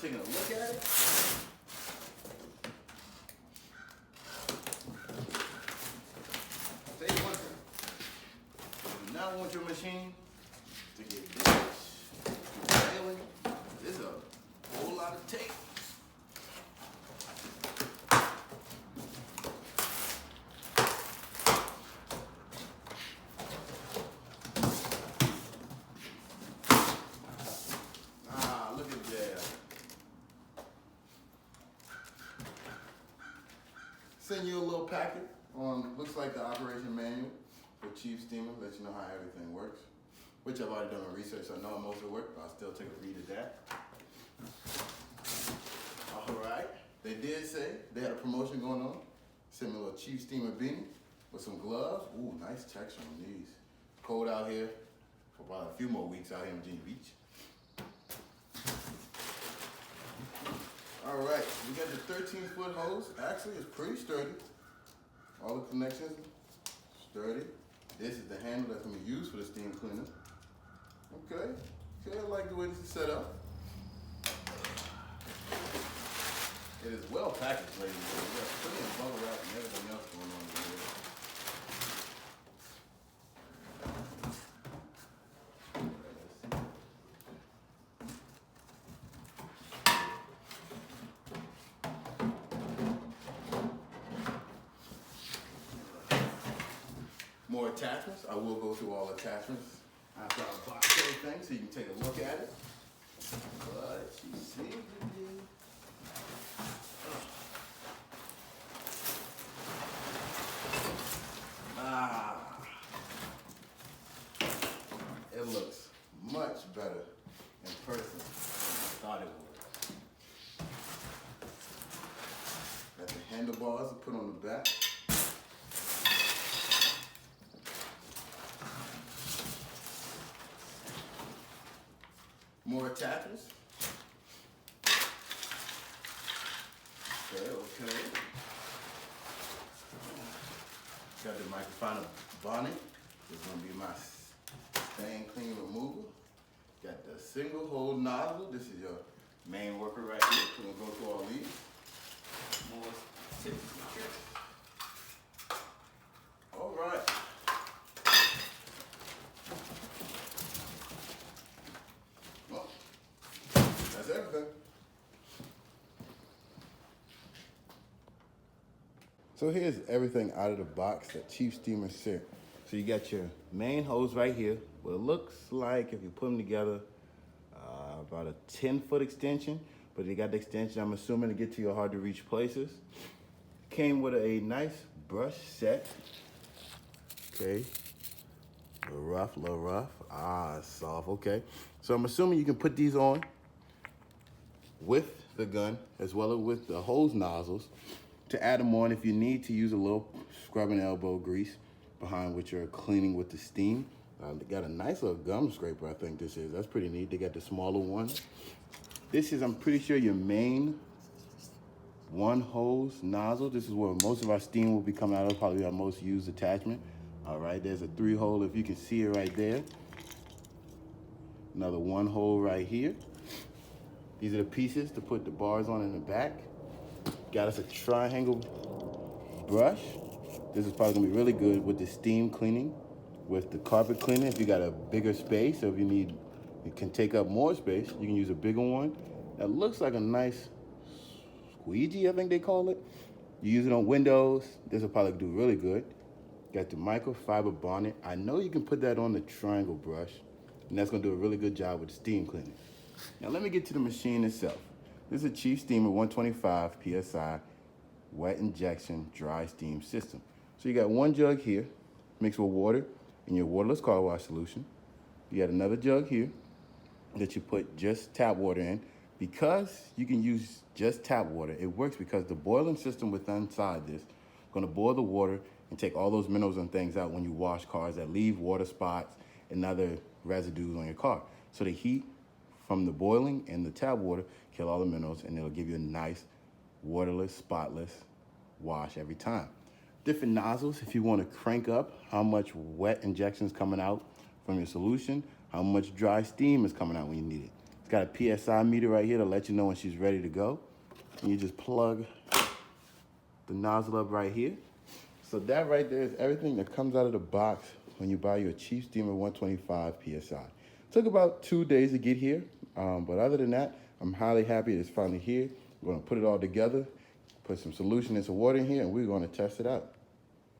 taking a look at it. I'll tell you one thing. You do not want your machine to get damaged, failing. There's a whole lot of tape. Look at that. Send you a little packet on, looks like the operation manual for Chief Steamer, let you know how everything works. Which I've already done my research, so I know most of it works, but I'll still take a read of that. All right, they did say they had a promotion going on. Send me a little Chief Steamer beanie with some gloves. Ooh, nice texture on these. Cold out here for about a few more weeks out here in Virginia Beach. All right, we got the 13-foot hose. Actually, it's pretty sturdy. All the connections sturdy. This is the handle that's gonna be used for the steam cleaner. Okay, I like the way this is set up. It is well packaged, ladies and gentlemen. We got plenty of bubble wrap and everything else going on here. More attachments. I will go through all attachments after I box everything so you can take a look at it. But you see it looks much better in person than I thought it would. Got the handlebars to put on the back. More attachments. Okay. Got the microfiber bonnet. This is gonna be my stain clean removal. Got the single hole nozzle. This is your main worker right here. We're gonna go through all these. More tips and tricks. All right. Well, that's everything. So here's everything out of the box that Chief Steamer sent. So you got your main hose right here. What it looks like, if you put them together, about a 10-foot extension, but they got the extension, I'm assuming, to get to your hard to reach places. Came with a nice brush set. Okay, a little rough, it's soft, okay. So I'm assuming you can put these on with the gun, as well as with the hose nozzles, to add them on if you need to use a little scrub and elbow grease behind what you're cleaning with the steam. They got a nice little gum scraper, I think this is. That's pretty neat. They got the smaller one. This is, I'm pretty sure, your main one hose nozzle. This is where most of our steam will be coming out of, probably our most used attachment. All right, there's a 3-hole, if you can see it right there. Another 1-hole right here. These are the pieces to put the bars on in the back. Got us a triangle brush. This is probably gonna be really good with the steam cleaning, with the carpet cleaning. If you got a bigger space, or if you need, it can take up more space, you can use a bigger one. That looks like a nice squeegee, I think they call it. You use it on windows, this will probably do really good. Got the microfiber bonnet. I know you can put that on the triangle brush, and that's gonna do a really good job with the steam cleaning. Now let me get to the machine itself. This is a Chief Steamer 125 PSI wet injection dry steam system. So you got one jug here, mixed with water in your waterless car wash solution. You got another jug here that you put just tap water in. Because you can use just tap water, it works because the boiling system within inside this is gonna boil the water and take all those minerals and things out when you wash cars that leave water spots and other residues on your car. So the heat from the boiling and the tap water kill all the minerals, and it'll give you a nice waterless, spotless wash every time. Different nozzles if you want to crank up how much wet injection is coming out from your solution, how much dry steam is coming out when you need it. It's got a PSI meter right here to let you know when she's ready to go. And you just plug the nozzle up right here. So that right there is everything that comes out of the box when you buy your Chief Steamer 125 PSI. Took about 2 days to get here, but other than that, I'm highly happy it's finally here. We're gonna put it all together, put some solution and some water in here, and we're gonna test it out.